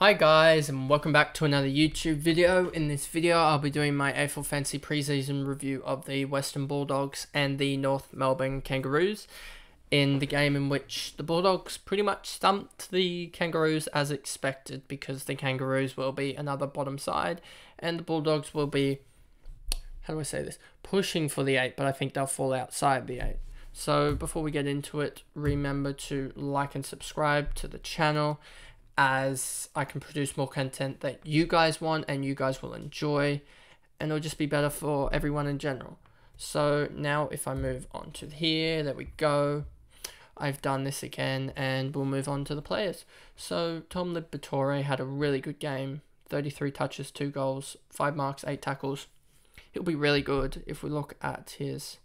Hi guys, and welcome back to another YouTube video. In this video I'll be doing my AFL Fantasy preseason review of the Western Bulldogs and the North Melbourne Kangaroos in the game in which the Bulldogs pretty much stumped the Kangaroos as expected, because the Kangaroos will be another bottom side and the Bulldogs will be, how do I say this, pushing for the 8, but I think they'll fall outside the 8. So before we get into it, remember to like and subscribe to the channel, as I can produce more content that you guys want and you guys will enjoy, and it'll just be better for everyone in general. So now if I move on to here, there we go. I've done this again and we'll move on to the players. So Tom Liberatore had a really good game, 33 touches, 2 goals, 5 marks, 8 tackles. He'll be really good if we look at his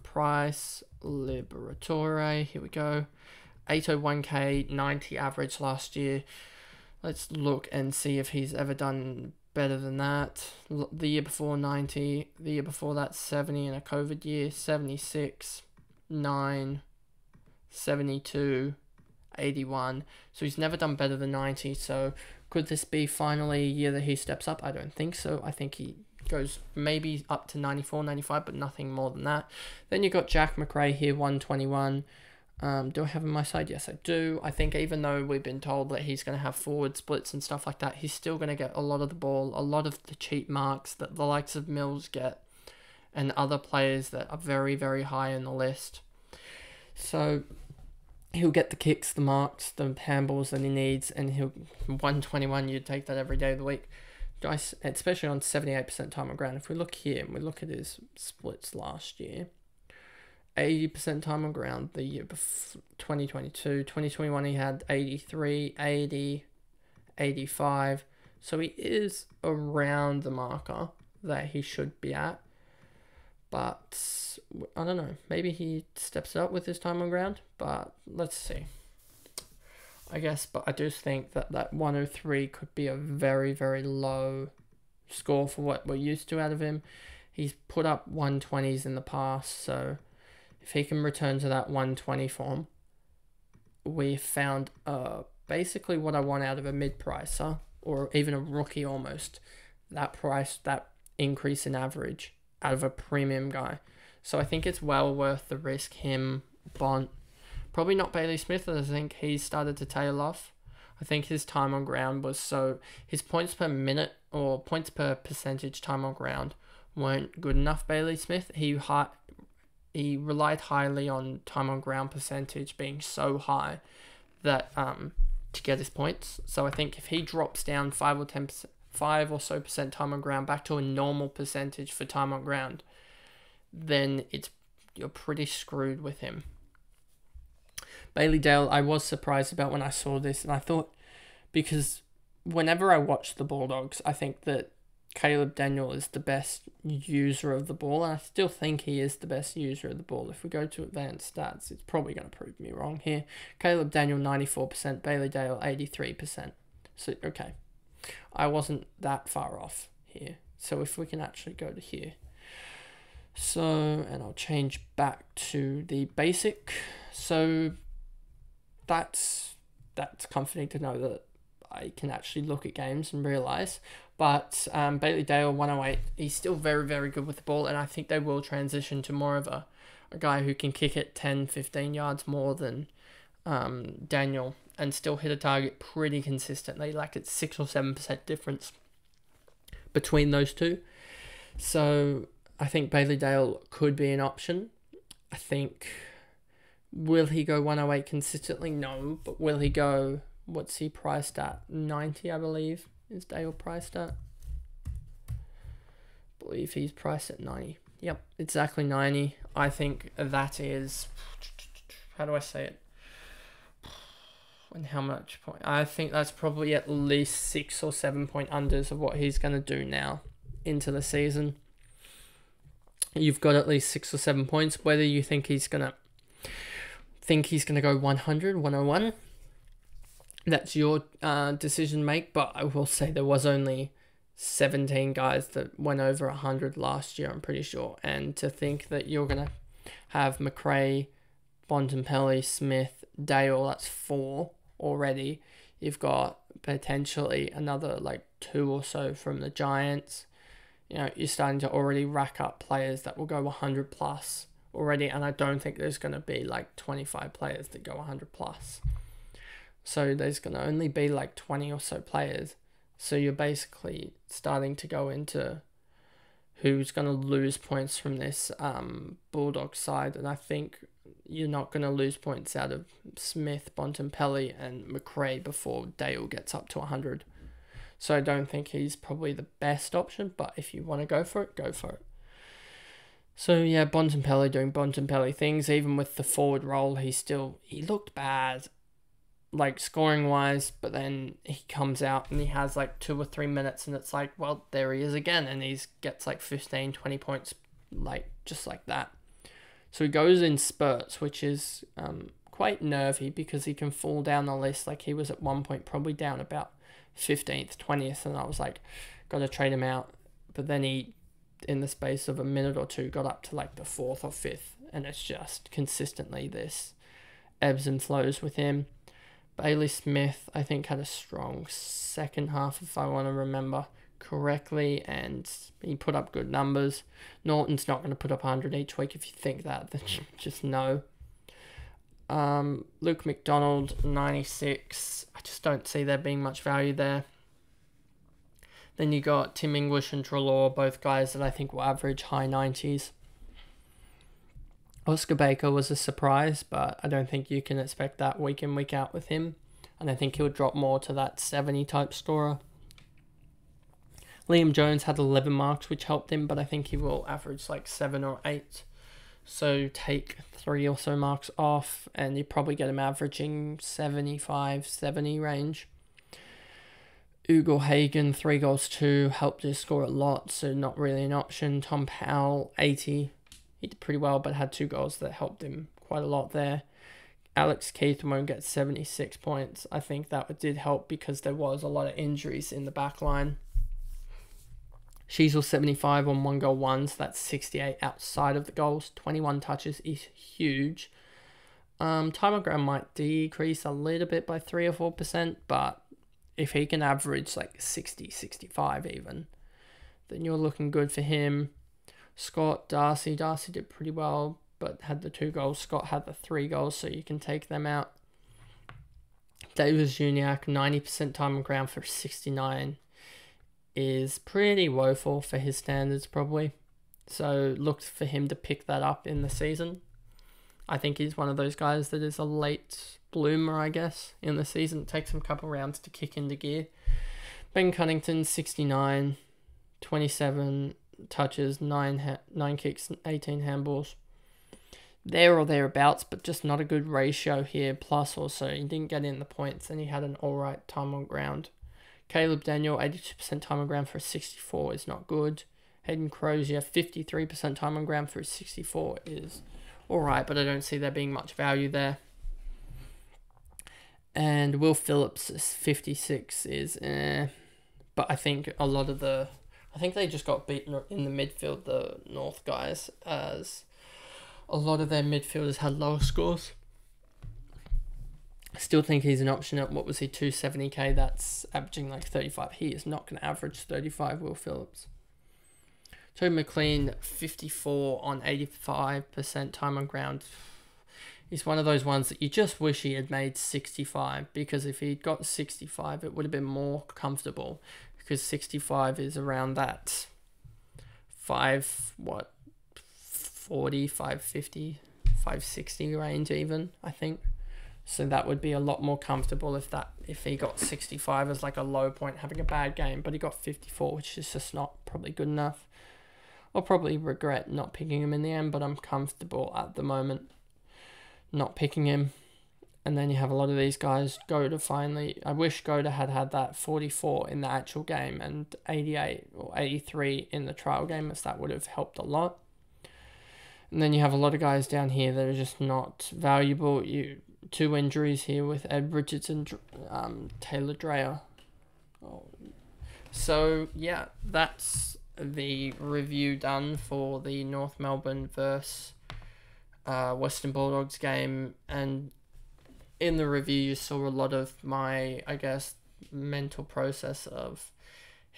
price. Liberatore, here we go. 801k, 90 average last year. Let's look and see if he's ever done better than that. The year before 90, the year before that 70 in a COVID year, 76, 9, 72, 81. So he's never done better than 90. So could this be finally a year that he steps up? I don't think so. I think he goes maybe up to 94, 95, but nothing more than that. Then you've got Jack McRae here, 121. Do I have him on my side? Yes, I do. I think even though we've been told that he's going to have forward splits and stuff like that, he's still going to get a lot of the ball, a lot of the cheap marks that the likes of Mills get and other players that are very, very high in the list. So he'll get the kicks, the marks, the handballs that he needs, and he'll 121, you'd take that every day of the week. Guys, especially on 78% time on ground. If we look here and we look at his splits last year, 80% time on ground the year before 2022. 2021 he had 83, 80, 85. So he is around the marker that he should be at. But I don't know. Maybe he steps it up with his time on ground. But let's see. I guess, but I do think that 103 could be a very, very low score for what we're used to out of him. He's put up 120s in the past, so if he can return to that 120 form, we found basically what I want out of a mid-pricer, or even a rookie almost. That price, that increase in average out of a premium guy. So I think it's well worth the risk. Him, Bont, probably not Bailey Smith, as I think he started to tail off. I think his time on ground was his points per minute or points per percentage time on ground weren't good enough. Bailey Smith, he relied highly on time on ground percentage being so high that to get his points. So I think if he drops down 5 or 10%, 5 or so percent time on ground back to a normal percentage for time on ground, then you're pretty screwed with him. Bailey Dale, I was surprised about when I saw this, and I thought, because whenever I watch the Bulldogs, I think that Caleb Daniel is the best user of the ball, and I still think he is the best user of the ball. If we go to advanced stats, it's probably going to prove me wrong here. Caleb Daniel 94%, Bailey Dale 83%. So, okay, I wasn't that far off here. So if we can actually go to here. So, and I'll change back to the basic. So that's comforting to know that I can actually look at games and realise. But Bailey Dale, 108, he's still very, very good with the ball, and I think they will transition to more of a guy who can kick it 10, 15 yards more than Daniel and still hit a target pretty consistently. Like, it's 6 or 7% difference between those two. So I think Bailey Dale could be an option. I think, will he go 108 consistently? No, but will he go, what's he priced at? 90, I believe. Is Dale priced at? I believe he's priced at 90. Yep, exactly 90. I think that is, how do I say it? And how much point? I think that's probably at least 6 or 7 point unders of what he's going to do now into the season. You've got at least 6 or 7 points. Whether you think he's going to go 100, 101, that's your decision make, but I will say there was only 17 guys that went over 100 last year, I'm pretty sure. And to think that you're going to have McRae, Bontempelli, Smith, Dale, that's 4 already. You've got potentially another like 2 or so from the Giants. You know, you're starting to already rack up players that will go 100 plus already, and I don't think there's going to be like 25 players that go 100 plus. So there's going to only be like 20 or so players. So you're basically starting to go into who's going to lose points from this Bulldog side, and I think you're not going to lose points out of Smith, Bontempelli, and McRae before Dale gets up to 100. So I don't think he's probably the best option, but if you want to go for it, go for it. So yeah, Bontempelli doing Bontempelli things. Even with the forward role, he looked bad, like scoring wise, but then he comes out and he has like 2 or 3 minutes and it's like, well, there he is again, and he gets like 15, 20 points, like just like that. So he goes in spurts, which is quite nervy because he can fall down the list. Like he was at one point probably down about 15th, 20th, and I was like, got to trade him out. But then he, in the space of a minute or two, got up to like the 4th or 5th, and it's just consistently this ebbs and flows with him. Bailey Smith, I think, had a strong second half, if I want to remember correctly, and he put up good numbers. Norton's not going to put up 100 each week. If you think that, then just no. Luke McDonald, 96. I just don't see there being much value there. Then you got Tim English and Treloar, both guys that I think will average high 90s. Oscar Baker was a surprise, but I don't think you can expect that week in, week out with him. And I think he'll drop more to that 70 type scorer. Liam Jones had 11 marks, which helped him, but I think he will average like 7 or 8. So take 3 or so marks off, and you probably get him averaging 75, 70 range. Ugo Hagen, 3 goals, 2, helped his score a lot, so not really an option. Tom Powell, 80. He did pretty well, but had 2 goals that helped him quite a lot there. Alex Keith won't get 76 points. I think that did help because there was a lot of injuries in the back line. Sheasel 75 on 1 goal 1, so that's 68 outside of the goals. 21 touches is huge. Time on ground might decrease a little bit by 3 or 4%, but if he can average like 60, 65 even, then you're looking good for him. Scott, Darcy did pretty well, but had the 2 goals. Scott had the 3 goals, so you can take them out. Davis Juniak, 90% time on ground for 69 is pretty woeful for his standards probably. So look for him to pick that up in the season. I think he's one of those guys that is a late bloomer, I guess, in the season. It takes him a couple rounds to kick into gear. Ben Cunnington, 69, 27 touches, 9 kicks, 18 handballs. There or thereabouts, but just not a good ratio here. Plus also, he didn't get in the points and he had an alright time on ground. Caleb Daniel, 82% time on ground for a 64 is not good. Hayden Crozier, 53% time on ground for a 64 is alright, but I don't see there being much value there. And Will Phillips, 56 is but I think a lot of I think they just got beaten in the midfield, the North guys, as a lot of their midfielders had lower scores. I still think he's an option at, what was he, 270k, that's averaging like 35. He is not going to average 35, Will Phillips. Toby McLean, 54 on 85% time on ground. He's one of those ones that you just wish he had made 65, because if he'd got 65, it would have been more comfortable, because 65 is around that 540, 550, 560 range even, I think. So that would be a lot more comfortable if he got 65 as like a low point, having a bad game, but he got 54, which is just not probably good enough. I'll probably regret not picking him in the end, but I'm comfortable at the moment not picking him. And then you have a lot of these guys. Goda finally, I wish Goda had that 44 in the actual game and 88 or 83 in the trial game, as that would have helped a lot. And then you have a lot of guys down here that are just not valuable. 2 injuries here with Ed Richardson, Taylor Dreyer. So yeah, that's the review done for the North Melbourne versus Western Bulldogs game. And in the review you saw a lot of my, I guess, mental process of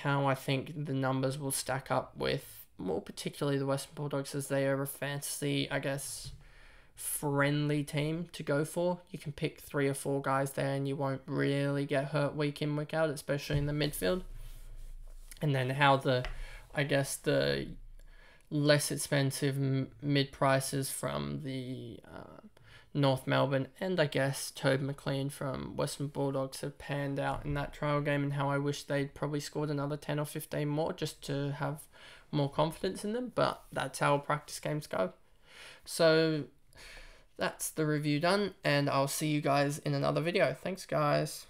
how I think the numbers will stack up with, more particularly the Western Bulldogs, as they are a fantasy, I guess, friendly team to go for. You can pick 3 or 4 guys there and you won't really get hurt week in, week out, especially in the midfield. And then how the, I guess, the less expensive mid prices from the North Melbourne and I guess Toad McLean from Western Bulldogs have panned out in that trial game, and how I wish they'd probably scored another 10 or 15 more just to have more confidence in them, but that's how practice games go. So that's the review done, and I'll see you guys in another video. Thanks, guys.